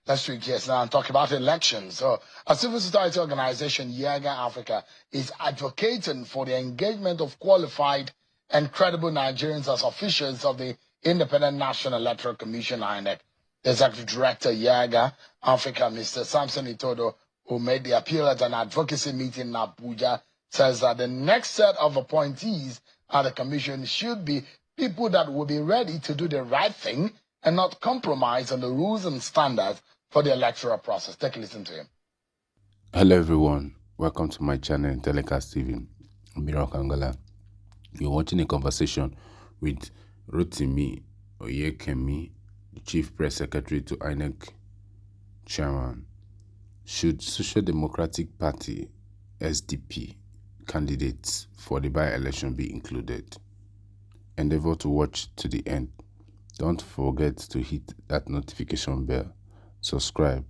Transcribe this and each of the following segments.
Let's switch gears now and talk about elections. So, a civil society organization, Yaga Africa, is advocating for the engagement of qualified and credible Nigerians as officials of the Independent National Electoral Commission, INEC. The Executive Director, Yaga Africa, Mr. Samson Itodo, who made the appeal at an advocacy meeting in Abuja, says that the next set of appointees at the commission should be people that will be ready to do the right thing and not compromise on the rules and standards for the electoral process. Take a listen to him. Hello everyone, welcome to my channel TELECAST TV. I'm Miro Kangala. You're watching a conversation with Rotimi Oyekemi, the Chief Press Secretary to INEC Chairman. Should Social Democratic Party SDP candidates for the by-election be included? Endeavor to watch to the end. Don't forget to hit that notification bell, subscribe,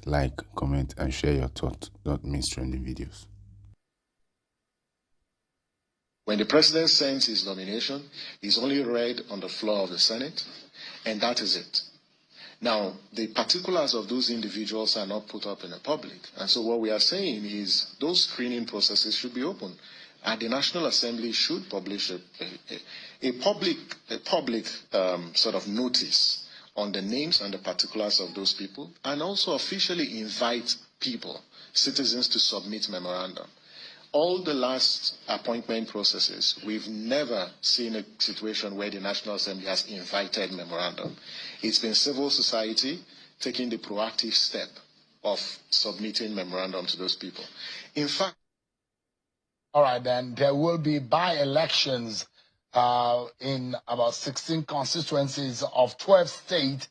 like, comment, and share your thoughts. Don't miss trending videos. When the president sends his nomination, he's only read on the floor of the Senate, and that is it. Now, the particulars of those individuals are not put up in the public. And so what we are saying is those screening processes should be open. And the National Assembly should publish a public sort of notice on the names and the particulars of those people, and also officially invite people, citizens, to submit memorandum. All the last appointment processes, we've never seen a situation where the National Assembly has invited memorandum. It's been civil society taking the proactive step of submitting memorandum to those people. In fact, all right, then there will be by-elections in about 16 constituencies of 12 states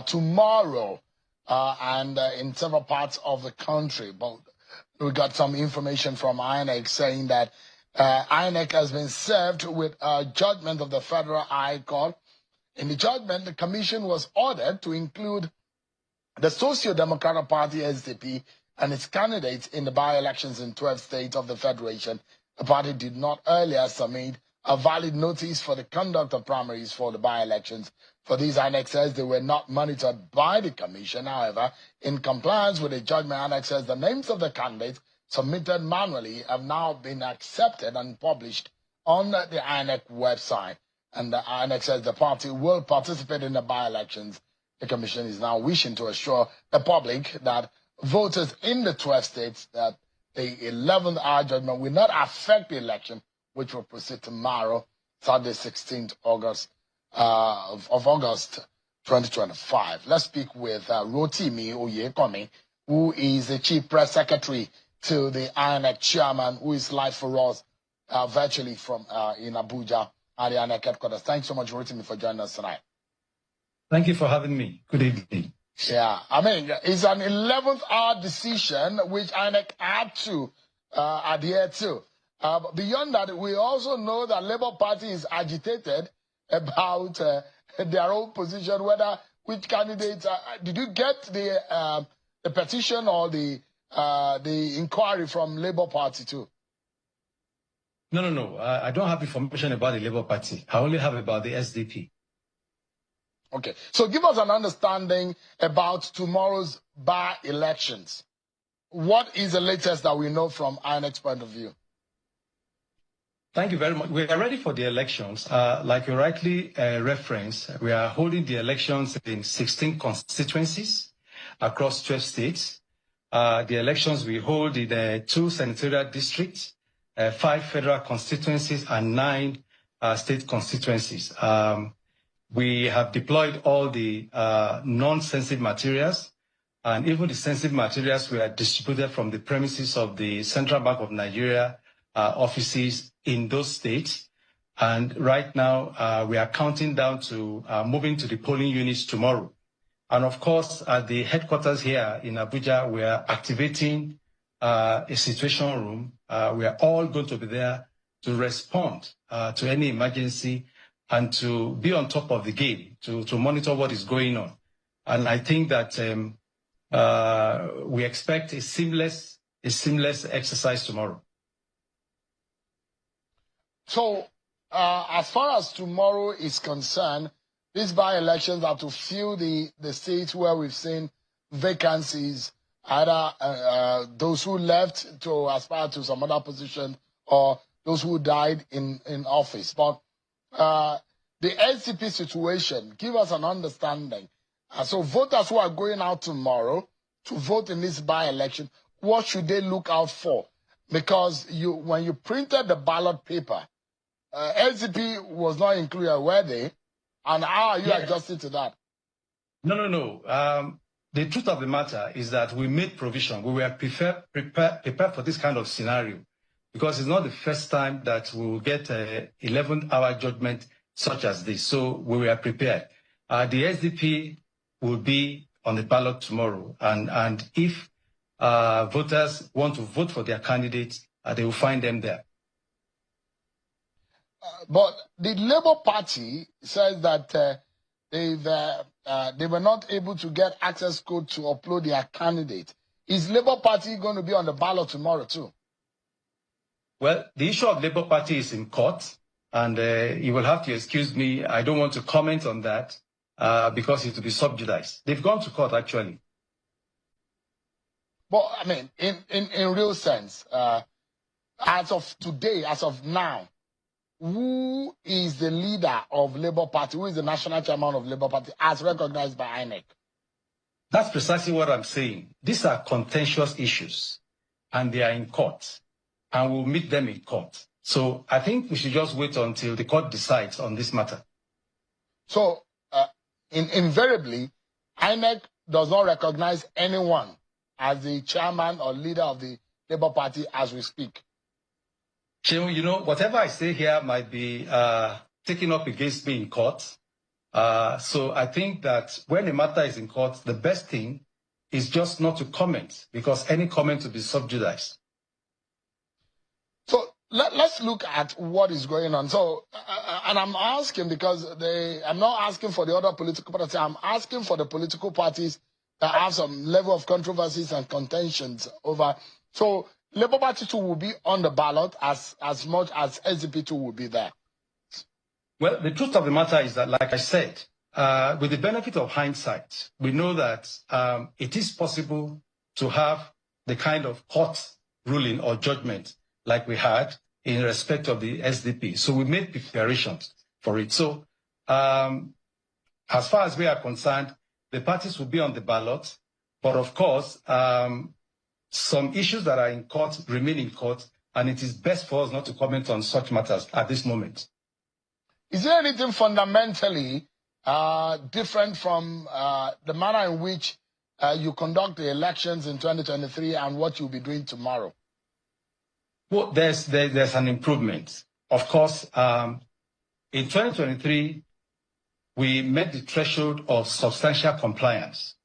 tomorrow and in several parts of the country. But we got some information from INEC saying that INEC has been served with a judgment of the Federal High Court. In the judgment, the commission was ordered to include the Socio-Democratic Party, SDP, and its candidates in the by-elections in 12 states of the Federation. The party did not earlier submit a valid notice for the conduct of primaries for the by-elections. For these, INEC says they were not monitored by the commission. However, in compliance with the judgment, INEC says the names of the candidates submitted manually have now been accepted and published on the INEC website. And the INEC says the party will participate in the by-elections. The commission is now wishing to assure the public that voters in the 12 states that the 11th hour judgment will not affect the election, which will proceed tomorrow, Saturday, 16th August, of August 2025. Let's speak with Rotimi Oyekemi, who is the Chief Press Secretary to the INEC Chairman, who is live for us virtually from in Abuja at the INEC headquarters. Thanks so much, Rotimi, for joining us tonight. Thank you for having me. Good evening. Yeah, I mean, it's an 11th hour decision which INEC had to adhere to. Beyond that, we also know that Labour Party is agitated about their own position, whether which candidates. Did you get the petition or the inquiry from Labour Party too? No. I don't have information about the Labour Party. I only have about the SDP. Okay, so give us an understanding about tomorrow's by-elections. What is the latest that we know from INEC's point of view? Thank you very much. We are ready for the elections. Like you rightly referenced, we are holding the elections in 16 constituencies across 12 states. The elections we hold in 2 senatorial districts, 5 federal constituencies, and 9 state constituencies. We have deployed all the non-sensitive materials, and even the sensitive materials were distributed from the premises of the Central Bank of Nigeria offices in those states. And right now, we are counting down to moving to the polling units tomorrow. And of course, at the headquarters here in Abuja, we are activating a situation room. We are all going to be there to respond to any emergency and to be on top of the game, to monitor what is going on. And I think that we expect a seamless exercise tomorrow. So, as far as tomorrow is concerned, these by-elections are to fill the seats where we've seen vacancies, either those who left to aspire to some other position or those who died in office. But the SDP situation, give us an understanding. So voters who are going out tomorrow to vote in this by-election, what should they look out for? Because when you printed the ballot paper, SDP was not included, were they? And how are you adjusting to that? No. The truth of the matter is that we made provision. We were prepared for this kind of scenario because it's not the first time that we will get an 11-hour judgment such as this. So we were prepared. The SDP will be on the ballot tomorrow. And if voters want to vote for their candidates, they will find them there. But the Labour Party says that they were not able to get access code to upload their candidate. Is Labour Party going to be on the ballot tomorrow too? Well, the issue of Labour Party is in court, and you will have to excuse me. I don't want to comment on that because it will be subjudiced. They've gone to court, actually. But, I mean, in real sense, as of today, as of now, who is the leader of Labour Party? Who is the national chairman of Labour Party as recognized by INEC? That's precisely what I'm saying. These are contentious issues, and they are in court, and we'll meet them in court. So I think we should just wait until the court decides on this matter. So, invariably, INEC does not recognize anyone as the chairman or leader of the Labour Party as we speak. You know, whatever I say here might be taken up against me in court. So I think that when a matter is in court, the best thing is just not to comment, because any comment will be subjudiced. So let's look at what is going on. So, and I'm asking because I'm not asking for the other political parties. I'm asking for the political parties that have some level of controversies and contentions over. So Labour Party 2 will be on the ballot as much as SDP 2 will be there. Well, the truth of the matter is that, like I said, with the benefit of hindsight, we know that it is possible to have the kind of court ruling or judgment like we had in respect of the SDP. So we made preparations for it. So as far as we are concerned, the parties will be on the ballot. But of course, some issues that are in court remain in court, and it is best for us not to comment on such matters at this moment. Is there anything fundamentally different from the manner in which you conduct the elections in 2023 and what you'll be doing tomorrow? Well, there's an improvement. Of course, in 2023, we met the threshold of substantial compliance,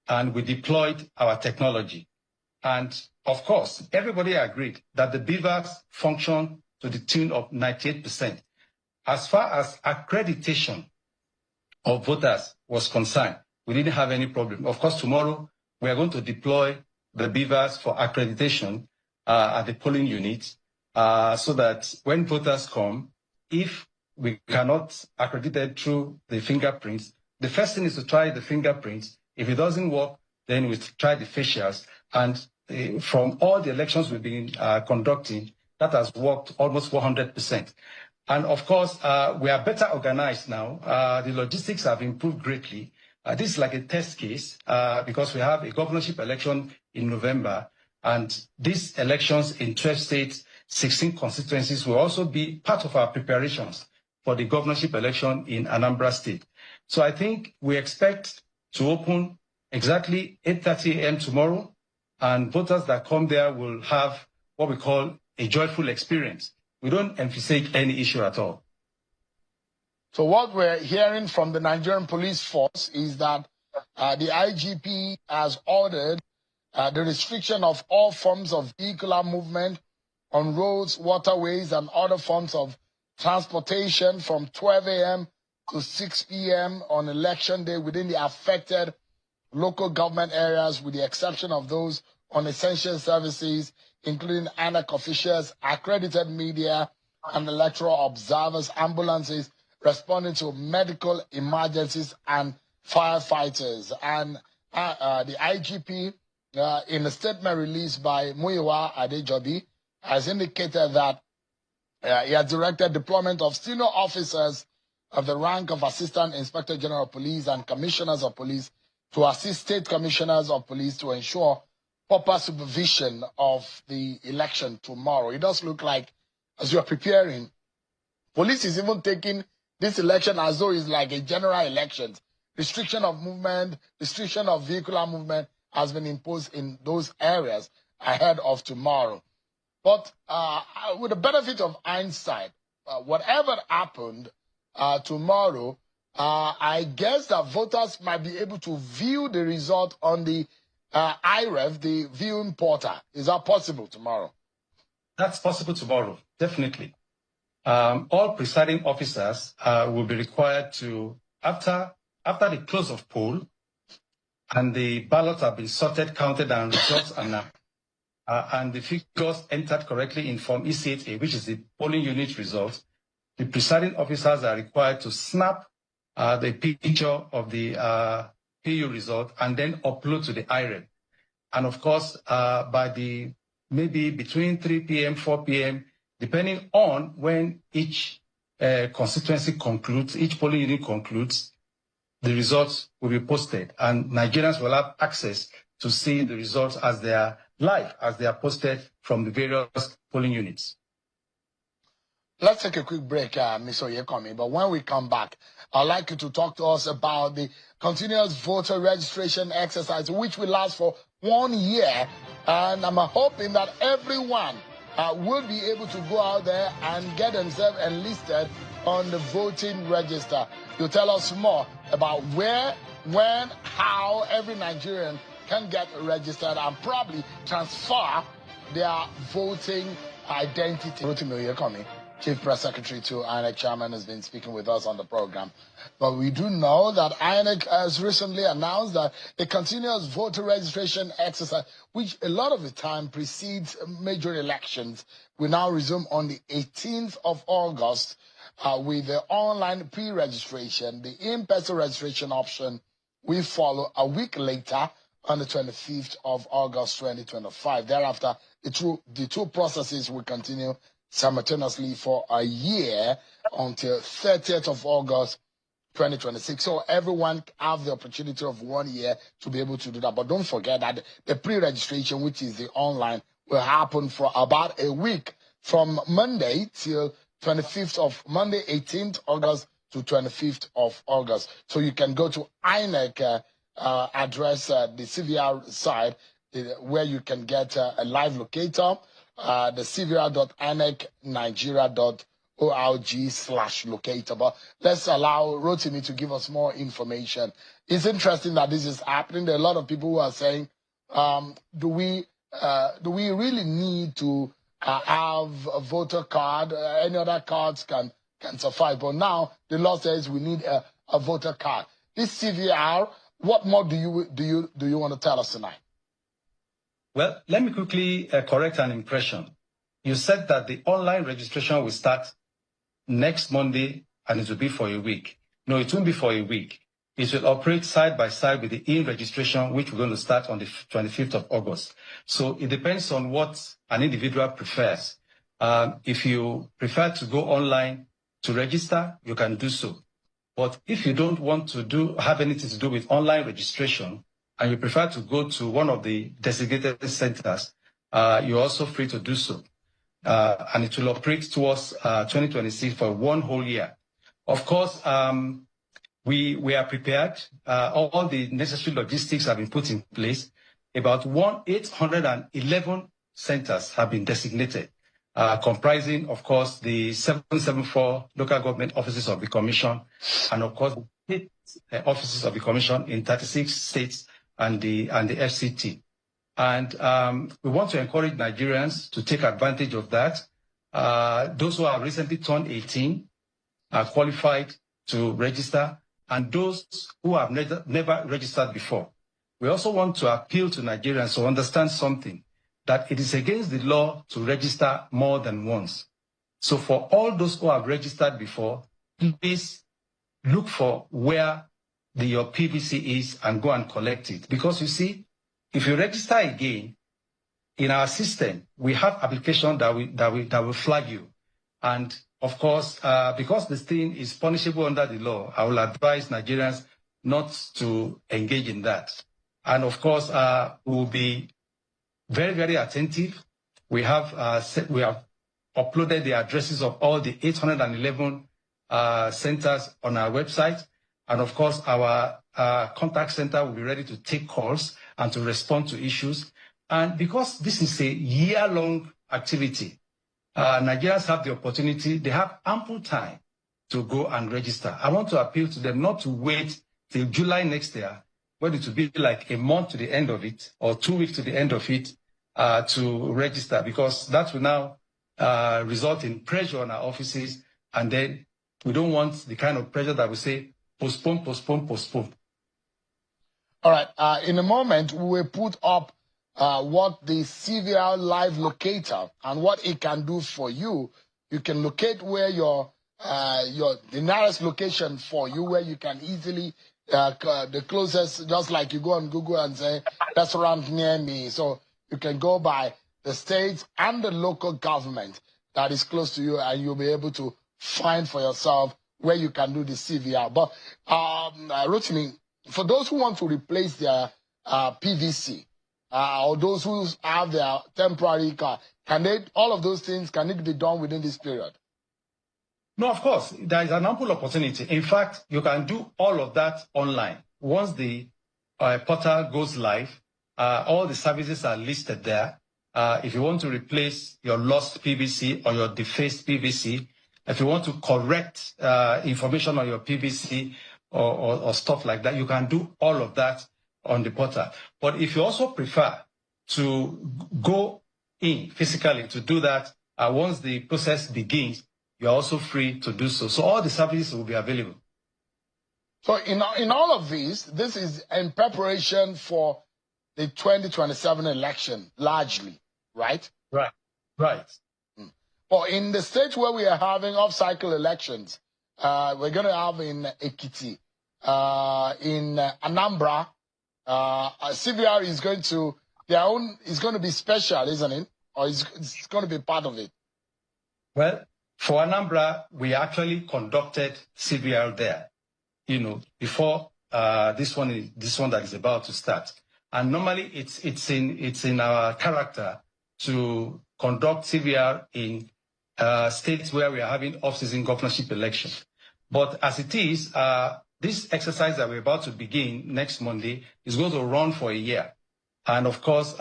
and we deployed our technology. And of course, everybody agreed that the beavers function to the tune of 98%. As far as accreditation of voters was concerned, we didn't have any problem. Of course, tomorrow we are going to deploy the beavers for accreditation at the polling units so that when voters come, if we cannot accredit it through the fingerprints, the first thing is to try the fingerprints. If it doesn't work, then we try the facials. And from all the elections we've been conducting, that has worked almost 400%. And of course, we are better organized now. The logistics have improved greatly. This is like a test case because we have a governorship election in November. And these elections in 12 states, 16 constituencies will also be part of our preparations for the governorship election in Anambra State. So I think we expect to open exactly 8:30 a.m. tomorrow. And voters that come there will have what we call a joyful experience. We don't emphasize any issue at all. So what we're hearing from the Nigerian police force is that the IGP has ordered the restriction of all forms of vehicular movement on roads, waterways, and other forms of transportation from 12 a.m. to 6 p.m. on election day within the affected local government areas, with the exception of those on essential services, including INEC officials, accredited media, and electoral observers, ambulances, responding to medical emergencies and firefighters. And the IGP, in a statement released by Muyiwa Adejobi, has indicated that he has directed deployment of senior officers of the rank of Assistant Inspector General of Police and Commissioners of Police to assist state commissioners of police to ensure proper supervision of the election tomorrow. It does look like, as you are preparing, police is even taking this election as though it's like a general election. Restriction of movement, restriction of vehicular movement has been imposed in those areas ahead of tomorrow. But with the benefit of hindsight, whatever happened tomorrow, I guess that voters might be able to view the result on the IREF, the viewing portal. Is that possible tomorrow? That's possible tomorrow, definitely. All presiding officers will be required to, after the close of poll, and the ballots have been sorted, counted, and results announced, and the figures entered correctly in Form EC8A, which is the polling unit result, the presiding officers are required to snap the picture of the PU result and then upload to the IREF. And of course, by maybe between 3 p.m., 4 p.m., depending on when each constituency concludes, each polling unit concludes, the results will be posted, and Nigerians will have access to see the results as they are live, as they are posted from the various polling units. Let's take a quick break, Ms. Oyekomi, but when we come back, I'd like you to talk to us about the continuous voter registration exercise, which will last for 1 year, and I'm hoping that everyone will be able to go out there and get themselves enlisted on the voting register. You'll tell us more about where, when, how every Nigerian can get registered and probably transfer their voting identity. Rotimi Oyekomi, Chief Press Secretary to INEC Chairman, has been speaking with us on the program. But we do know that INEC has recently announced that a continuous voter registration exercise, which a lot of the time precedes major elections, will now resume on the 18th of August with the online pre-registration. The in-person registration option will follow a week later on the 25th of August 2025. Thereafter, the two processes will continue simultaneously for a year until 30th of August 2026. So everyone have the opportunity of 1 year to be able to do that. But don't forget that the pre-registration, which is the online, will happen for about a week from Monday till 25th of Monday, 18th August to 25th of August. So you can go to INEC address, the CVR site, where you can get a live locator, the cvr.inecnigeria.org/locator. But let's allow Rotimi to give us more information. It's interesting that this is happening. There are a lot of people who are saying, do we really need to have a voter card? Any other cards can suffice. But now the law says we need a voter card. This CVR, what more do you want to tell us tonight? Well, let me quickly correct an impression. You said that the online registration will start next Monday and it will be for a week. No, it won't be for a week. It will operate side by side with the in-registration, which we're going to start on the 25th of August. So it depends on what an individual prefers. If you prefer to go online to register, you can do so. But if you don't want to have anything to do with online registration, and you prefer to go to one of the designated centers, you're also free to do so. And it will operate towards 2026 for 1 whole year. Of course, we are prepared. All the necessary logistics have been put in place. About 811 centers have been designated, comprising, of course, the 774 local government offices of the Commission, and of course, 8 offices of the Commission in 36 states and the FCT. And we want to encourage Nigerians to take advantage of that. Those who have recently turned 18 are qualified to register, and those who have never registered before. We also want to appeal to Nigerians to understand something, that it is against the law to register more than once. So for all those who have registered before, please look for where your PVC is and go and collect it. Because you see, if you register again, in our system, we have application that will flag you. And of course, because this thing is punishable under the law, I will advise Nigerians not to engage in that. And of course, we will be very, very attentive. We have uploaded the addresses of all the 811 centers on our website. And of course, our contact center will be ready to take calls and to respond to issues. And because this is a year-long activity, Nigerians have the opportunity, they have ample time to go and register. I want to appeal to them not to wait till July next year, when it will be like a month to the end of it, or 2 weeks to the end of it, to register, because that will now result in pressure on our offices, and then we don't want the kind of pressure that we say, postpone, postpone, postpone. All right. In a moment, we will put up what the CVR live locator and what it can do for you. You can locate where the nearest location for you, where you can easily the closest, just like you go on Google and say restaurant near me. So you can go by the state and the local government that is close to you, and you'll be able to find for yourself where you can do the CVR. But Rotimi, for those who want to replace their PVC, or those who have their temporary car, all of those things, can it be done within this period? No, of course, there is an ample opportunity. In fact, you can do all of that online. Once the portal goes live, all the services are listed there. If you want to replace your lost PVC or your defaced PVC, if you want to correct information on your PVC or stuff like that, you can do all of that on the portal. But if you also prefer to go in physically to do that, once the process begins, you're also free to do so. So all the services will be available. So in all of these, this is in preparation for the 2027 election, largely, right? Right. But in the states where we are having off-cycle elections, we're going to have in Ekiti, in Anambra, CVR is going to, is going to be special, isn't it? Or it's going to be part of it? Well, for Anambra, we actually conducted CVR there, before this one that is about to start. And normally it's in our character to conduct CVR in states where we are having off-season governorship election. But as it is, this exercise that we're about to begin next Monday is going to run for a year. And of course,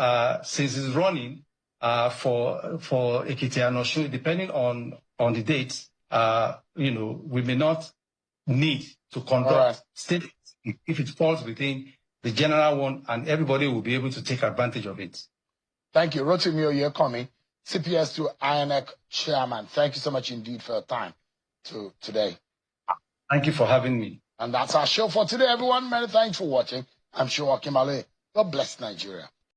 since it's running for Ekiti and Osun, depending on the dates, we may not need to conduct state if it falls within the general one, and everybody will be able to take advantage of it. Thank you. Rotimi Oyekomi, CPS2 INEC chairman. Thank you so much indeed for your time today. Thank you for having me. And that's our show for today, everyone. Many thanks for watching. I'm Sure Kimale. God bless Nigeria.